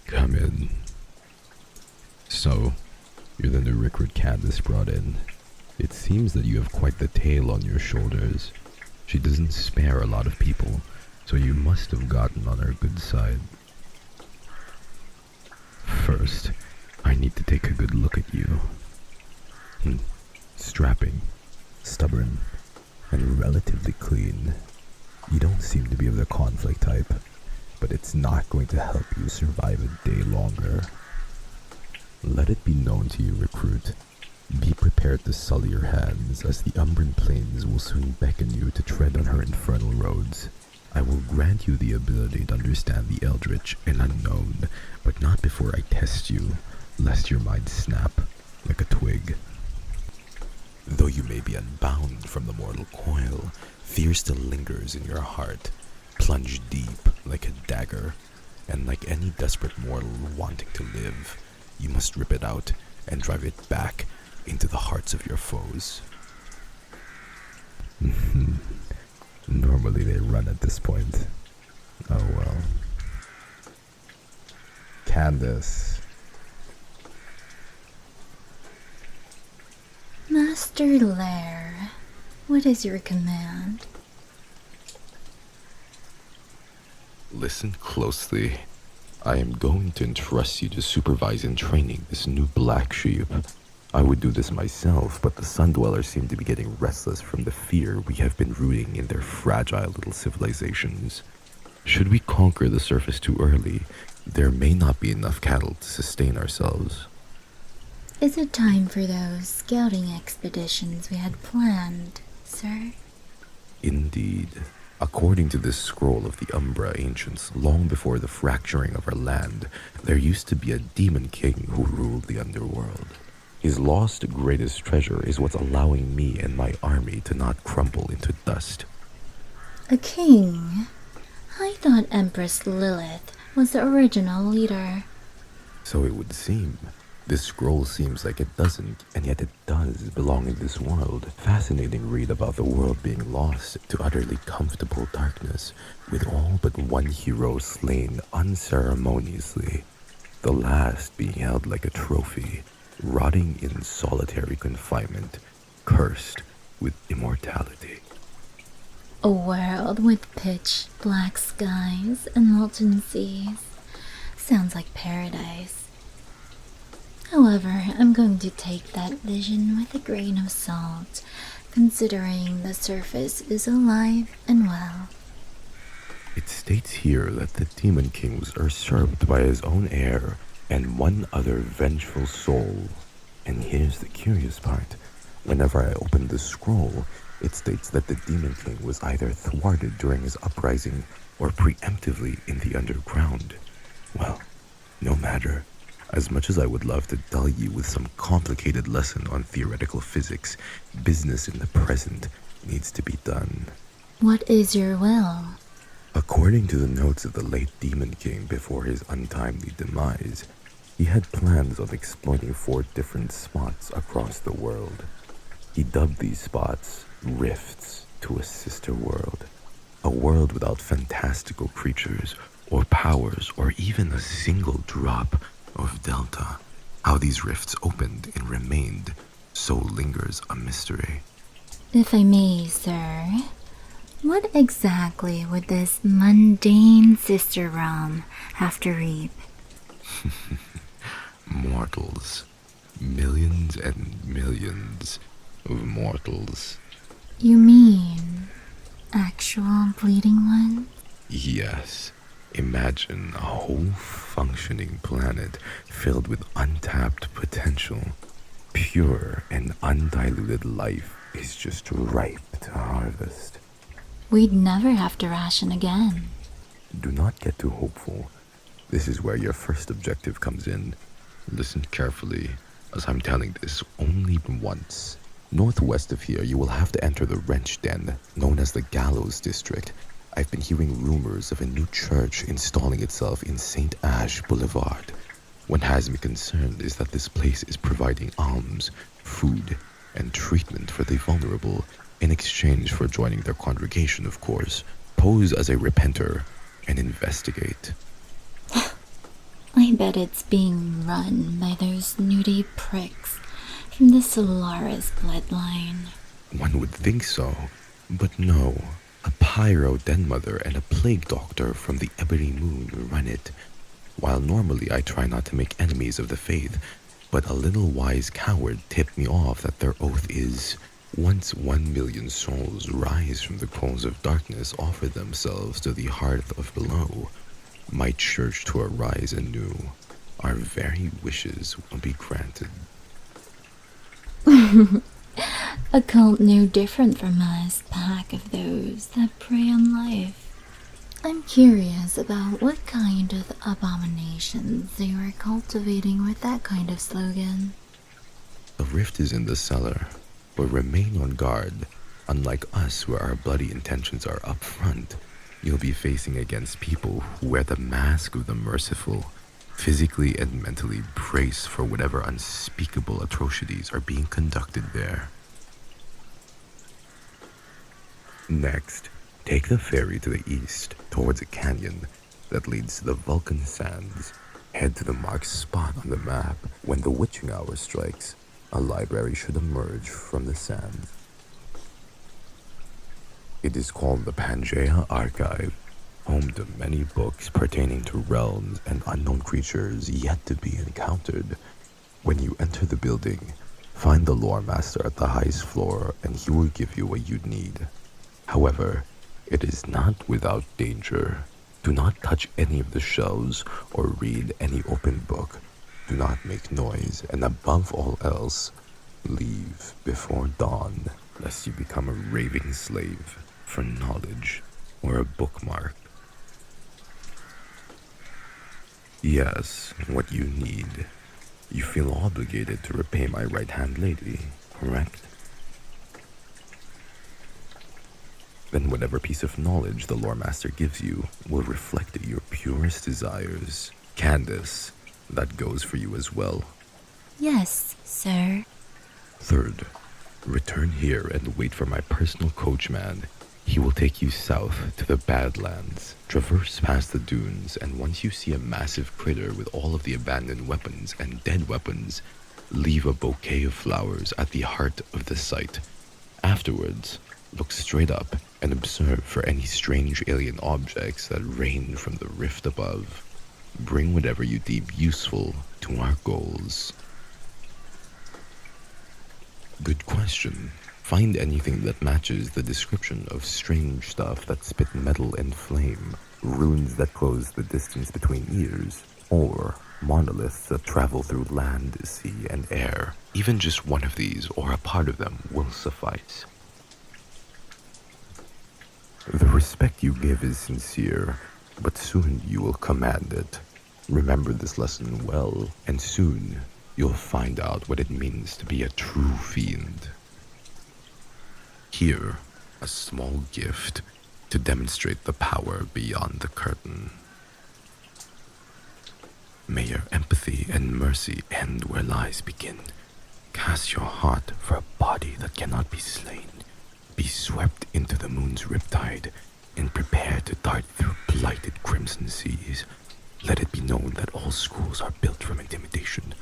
Come in. So, you're the new recruit Candace brought in. It seems that you have quite the tale on your shoulders. She doesn't spare a lot of people, so you must have gotten on her good side. First, I need to take a good look at you. Strapping, stubborn, and relatively clean. You don't seem to be of the conflict type, but it's not going to help you survive a day longer. Let it be known to you, recruit. Be prepared to sully your hands, as the Umbran Plains will soon beckon you to tread on her infernal roads. I will grant you the ability to understand the eldritch and unknown, but not before I test you, lest your mind snap like a twig. Though you may be unbound from the mortal coil, fear still lingers in your heart, plunged deep like a dagger, and like any desperate mortal wanting to live, you must rip it out and drive it back into the hearts of your foes. Normally they run at this point. Oh well. Candace. Master Laer, what is your command? Listen closely. I am going to entrust you to supervise and training this new black sheep. I would do this myself, but the Sun Dwellers seem to be getting restless from the fear we have been rooting in their fragile little civilizations. Should we conquer the surface too early, there may not be enough cattle to sustain ourselves. Is it time for those scouting expeditions we had planned, sir? Indeed. According to this scroll of the Umbra ancients, long before the fracturing of our land, there used to be a demon king who ruled the underworld. His lost greatest treasure is what's allowing me and my army to not crumble into dust. A king? I thought Empress Lilith was the original leader. So it would seem. This scroll seems like it doesn't, and yet it does belong in this world. Fascinating read about the world being lost to utterly comfortable darkness, with all but one hero slain unceremoniously, the last being held like a trophy, rotting in solitary confinement, cursed with immortality. A world with pitch black skies and molten seas. Sounds like paradise. However, I'm going to take that vision with a grain of salt, considering the surface is alive and well. It states here that the Demon King was usurped by his own heir and one other vengeful soul. And here's the curious part. Whenever I open the scroll, it states that the Demon King was either thwarted during his uprising or preemptively in the underground. Well, no matter. As much as I would love to dull you with some complicated lesson on theoretical physics, business in the present needs to be done. What is your will? According to the notes of the late Demon King before his untimely demise, he had plans of exploiting 4 different spots across the world. He dubbed these spots rifts to a sister world, a world without fantastical creatures or powers or even a single drop of delta. How these rifts opened and remained so lingers a mystery. If I may, sir, what exactly would this mundane sister realm have to reap? Mortals. Millions and millions of mortals. You mean actual bleeding ones? Yes. Imagine a whole functioning planet filled with untapped potential. Pure and undiluted life is just ripe to harvest. We'd never have to ration again. Do not get too hopeful. This is where your first objective comes in. Listen carefully, as I'm telling this only once. Northwest of here, you will have to enter the wrench den, known as the Gallows District. I've been hearing rumors of a new church installing itself in St. Ash Boulevard. What has me concerned is that this place is providing alms, food, and treatment for the vulnerable in exchange for joining their congregation, of course. Pose as a repenter and investigate. I bet it's being run by those snooty pricks from the Solaris bloodline. One would think so, but no. A pyro den mother and a plague doctor from the Ebony Moon run it. While normally I try not to make enemies of the faith, but a little wise coward tipped me off that their oath is, once 1,000,000 souls rise from the coals of darkness, offer themselves to the hearth of below, my church to arise anew, our very wishes will be granted. A cult no different from us, pack of those that prey on life. I'm curious about what kind of abominations they are cultivating with that kind of slogan. The rift is in the cellar, but remain on guard. Unlike us, where our bloody intentions are up front, you'll be facing against people who wear the mask of the merciful, physically and mentally brace for whatever unspeakable atrocities are being conducted there. Next, take the ferry to the east, towards a canyon that leads to the Vulcan Sands. Head to the marked spot on the map. When the witching hour strikes, a library should emerge from the sands. It is called the Pangea Archive, home to many books pertaining to realms and unknown creatures yet to be encountered. When you enter the building, find the lore master at the highest floor and he will give you what you need. However, it is not without danger. Do not touch any of the shelves or read any open book. Do not make noise, and above all else, leave before dawn, lest you become a raving slave for knowledge or a bookmark. Yes, what you need. You feel obligated to repay my right-hand lady, correct? Then whatever piece of knowledge the lore master gives you will reflect your purest desires. Candace, that goes for you as well. Yes, sir. Third, return here and wait for my personal coachman. He will take you south to the Badlands. Traverse past the dunes, and once you see a massive crater with all of the abandoned weapons and dead weapons, leave a bouquet of flowers at the heart of the site. Afterwards, look straight up and observe for any strange alien objects that rain from the rift above. Bring whatever you deem useful to our goals. Good question. Find anything that matches the description of strange stuff that spit metal and flame, runes that close the distance between ears, or monoliths that travel through land, sea, and air. Even just one of these or a part of them will suffice. The respect you give is sincere, but soon you will command it. Remember this lesson well, and soon you'll find out what it means to be a true fiend. Here, a small gift to demonstrate the power beyond the curtain. May your empathy and mercy end where lies begin. Cast your heart for a body that cannot be slain. Be swept into the moon's riptide and prepare to dart through blighted crimson seas. Let it be known that all schools are built from intimidation.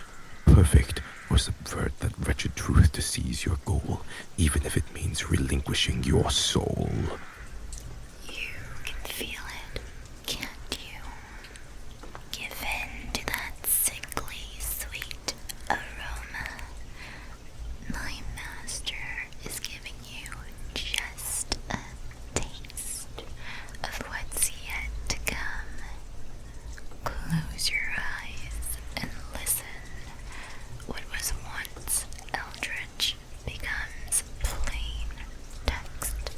Perfect or subvert that wretched truth to seize your goal, even if it means relinquishing your soul. You can feel it, can't you? Give in to that sickly sweet aroma. My master is giving you just a taste of what's yet to come. Close your eyes and listen. What was once eldritch becomes plain text.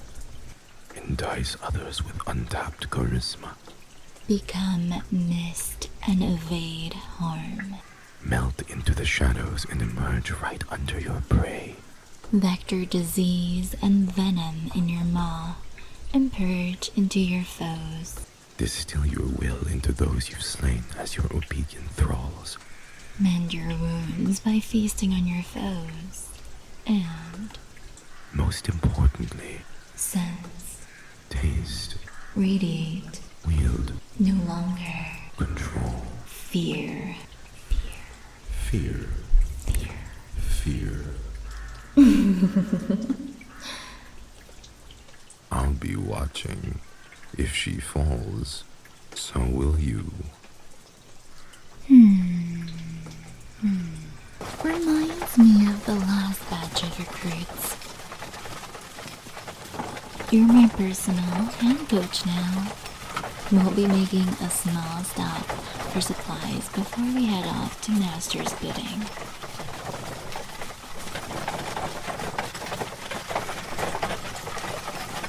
Entice others with untapped charisma. Become mist and evade harm. Melt into the shadows and emerge right under your prey. Vector disease and venom in your maw, and purge into your foes. Distill your will into those you've slain as your obedient thralls. Mend your wounds by feasting on your foes. And Most importantly, sense, taste, radiate, wield, no longer control. fear. Fear. Fear. I'll be watching. If she falls, so will you. Reminds me of the last batch of recruits. You're my personal hand coach now. We'll be making a small stop for supplies before we head off to Master's bidding.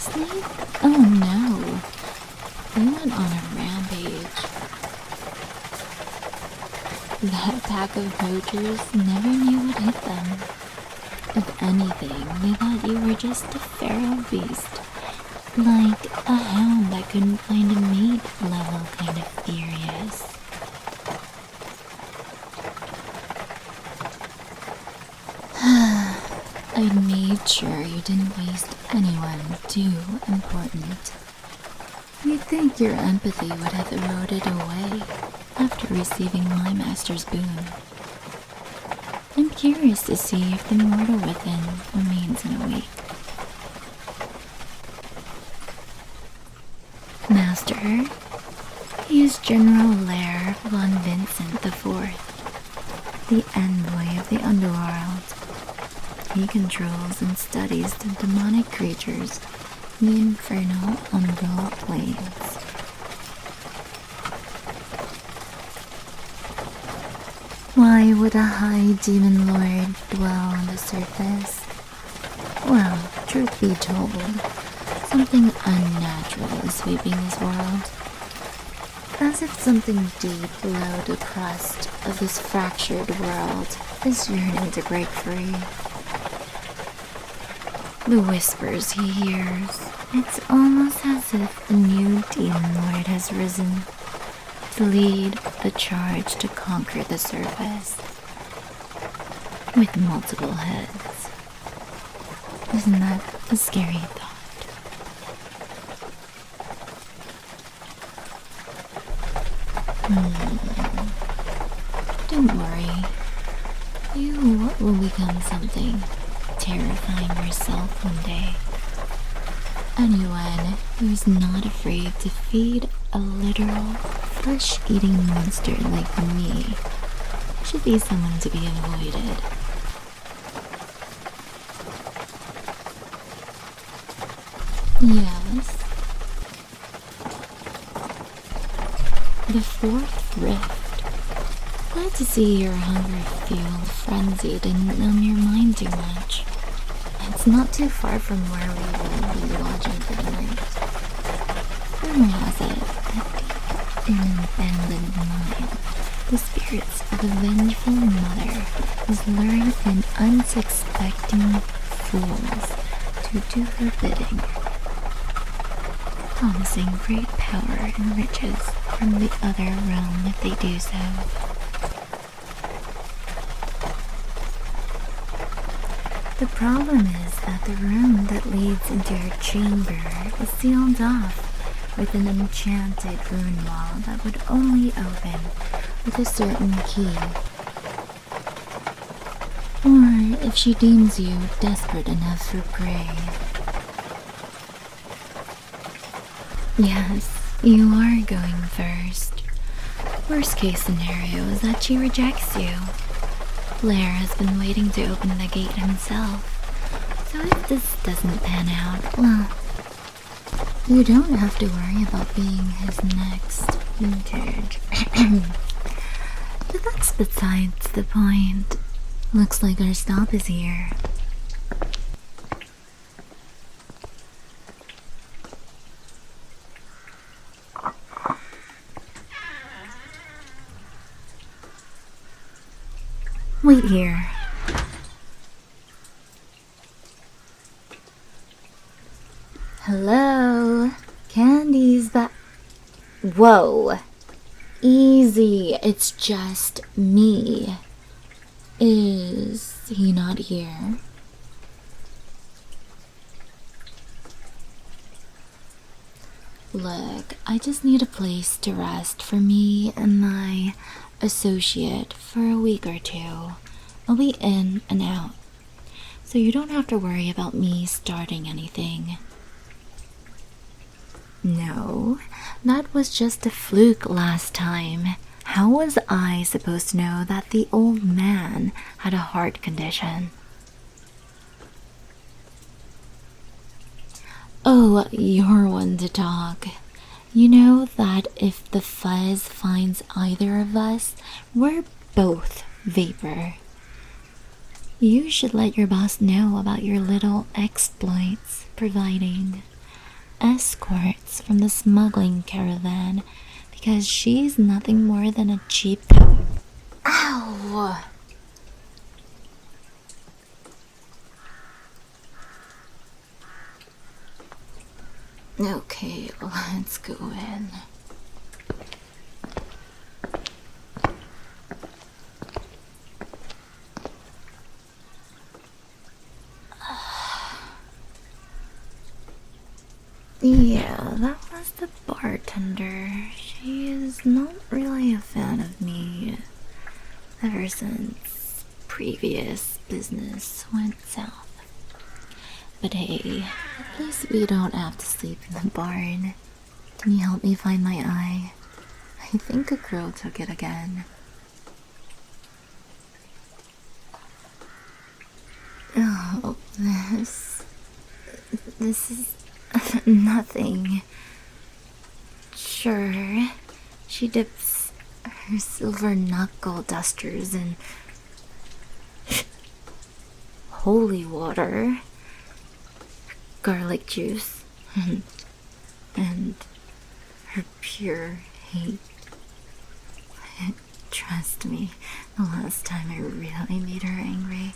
Sleep? Oh no. They went on a rampage. That pack of poachers never knew what hit them. If anything, they thought you were just a feral beast. Like a hound that couldn't find a mate level kind of furious. I made sure you didn't waste anyone too important. You'd think your empathy would have eroded away after receiving my master's boon. I'm curious to see if the mortal within remains in a week. Master, he is General Laer von Vincent IV, the envoy of the underworld. He controls and studies the demonic creatures in the infernal umbral planes. Why would a high demon lord dwell on the surface? Well, truth be told, something unnatural is sweeping this world. As if something deep below the crust of this fractured world is yearning to break free. The whispers he hears, it's almost as if a new demon lord has risen to lead the charge to conquer the surface with multiple heads. Isn't that a scary thought? Don't worry. You will become something terrifying yourself one day. Anyone who's not afraid to feed a literal flesh-eating monster like me should be someone to be avoided. Yes. The fourth rift. Glad to see your hunger-fueled frenzy didn't numb your mind too much. It's not too far from where we will be lodging for the night. Rumor has it that deep in an abandoned mine, the spirits of a vengeful mother is luring in unsuspecting fools to do her bidding, promising great power and riches from the other realm if they do so. The problem is that the room that leads into her chamber is sealed off with an enchanted rune wall that would only open with a certain key. Or if she deems you desperate enough for prey. Yes, you are going first. Worst case scenario is that she rejects you. Laer has been waiting to open the gate himself, so if this doesn't pan out, well, you don't have to worry about being his next vintage. But that's besides the point. Looks like our stop is here. Wait here. Hello? Candy's back. Whoa. Easy. It's just me. Is he not here? Look, I just need a place to rest for me and my associate for a week or two. I'll be in and out, so you don't have to worry about me starting anything. No, that was just a fluke last time. How was I supposed to know that the old man had a heart condition? Oh, you're one to talk. You know that if the fuzz finds either of us, we're both vapor. You should let your boss know about your little exploits, providing escorts from the smuggling caravan, because she's nothing more than a cheap... Ow! Okay, let's go in. Yeah, that was the bartender. She is not really a fan of me ever since previous business went south. But hey, at least we don't have to sleep in the barn. Can you help me find my eye? I think a girl took it again. Oh, this is nothing. Sure, she dips her silver knuckle dusters in holy water, garlic juice, and her pure hate. Trust me, the last time I really made her angry,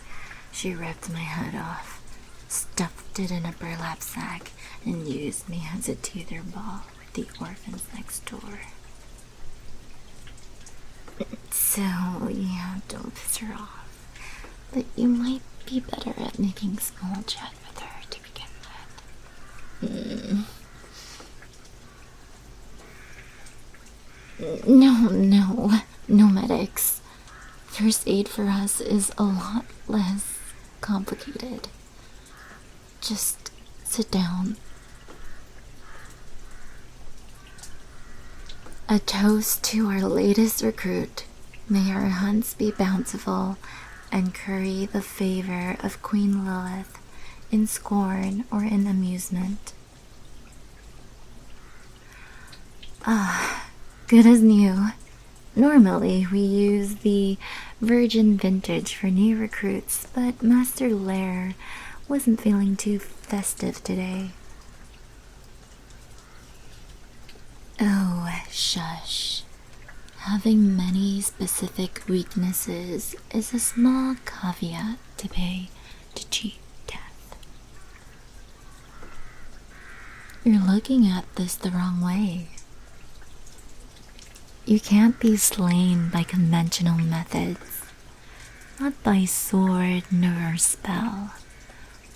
she ripped my head off, stuffed it in a burlap sack, and used me as a teether ball with the orphans next door. So, yeah, don't piss her off. But you might be better at making small chat with her to begin with. No medics. First aid for us is a lot less complicated. Just sit down. A toast to our latest recruit. May our hunts be bountiful and curry the favor of Queen Lilith in scorn or in amusement. Good as new. Normally we use the virgin vintage for new recruits, but Master Laer wasn't feeling too festive today. Oh, shush. Having many specific weaknesses is a small caveat to pay to cheat death. You're looking at this the wrong way. You can't be slain by conventional methods, not by sword nor spell,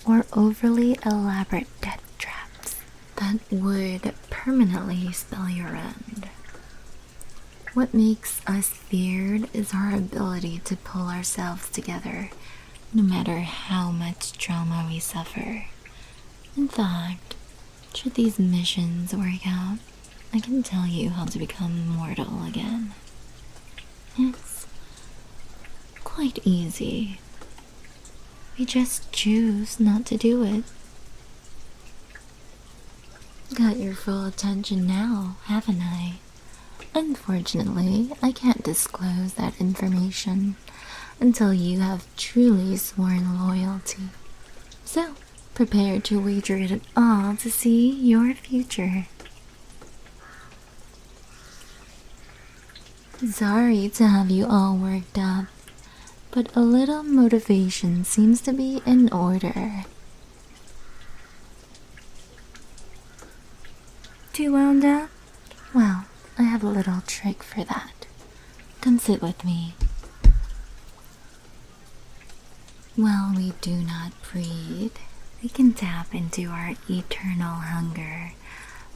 or overly elaborate death traps that would permanently spell your end. What makes us feared is our ability to pull ourselves together, no matter how much trauma we suffer. In fact, should these missions work out, I can tell you how to become mortal again. It's quite easy. We just choose not to do it. Got your full attention now, haven't I? Unfortunately, I can't disclose that information until you have truly sworn loyalty. So, prepare to wager it all to see your future. Sorry to have you all worked up, but a little motivation seems to be in order. Too wound up? Well, I have a little trick for that. Come sit with me. While we do not breathe, we can tap into our eternal hunger,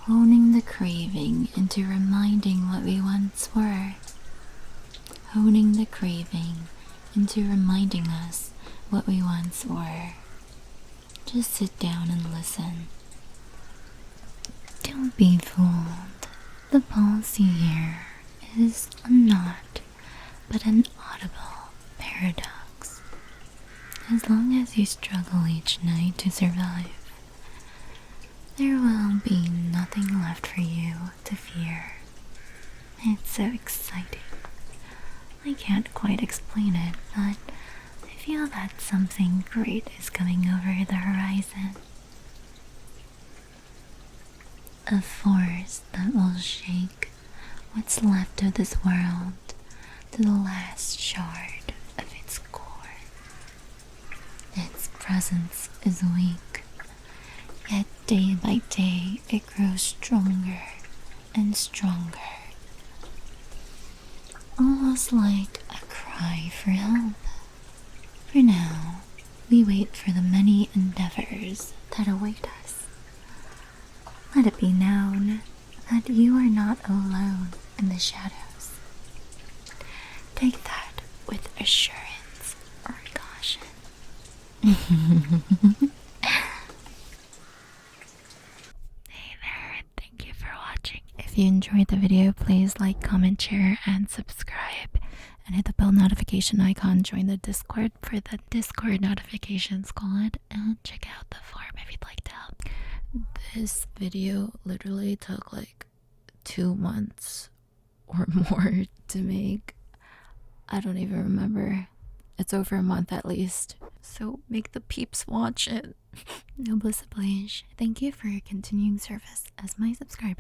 honing the craving into reminding what we once were. honing the craving into reminding us what we once were. Just sit down and listen. Don't be fooled. The 𝗏𝗀𝗁 here is not but an audible paradox. As long as you struggle each night to survive, there will be nothing left for you to fear. It's so exciting. I can't quite explain it, but I feel that something great is coming over the horizon. A force that will shake what's left of this world to the last shard of its core. Its presence is weak, yet day by day it grows stronger and stronger. Almost like a cry for help. For now, we wait for the many endeavors that await us. Let it be known that you are not alone in the shadows. Take that with assurance or caution. Hey there, thank you for watching. If you enjoyed the video, please like, comment, share, and subscribe. And hit the bell notification icon. Join the Discord for the Discord notification squad. And check out the forum if you'd like to help. This video literally took like 2 months or more to make. I don't even remember. It's over a month at least. So make the peeps watch it. 𝗹𝗶𝗸𝗀𝗁𝗲. Thank you for your continuing service as my subscriber.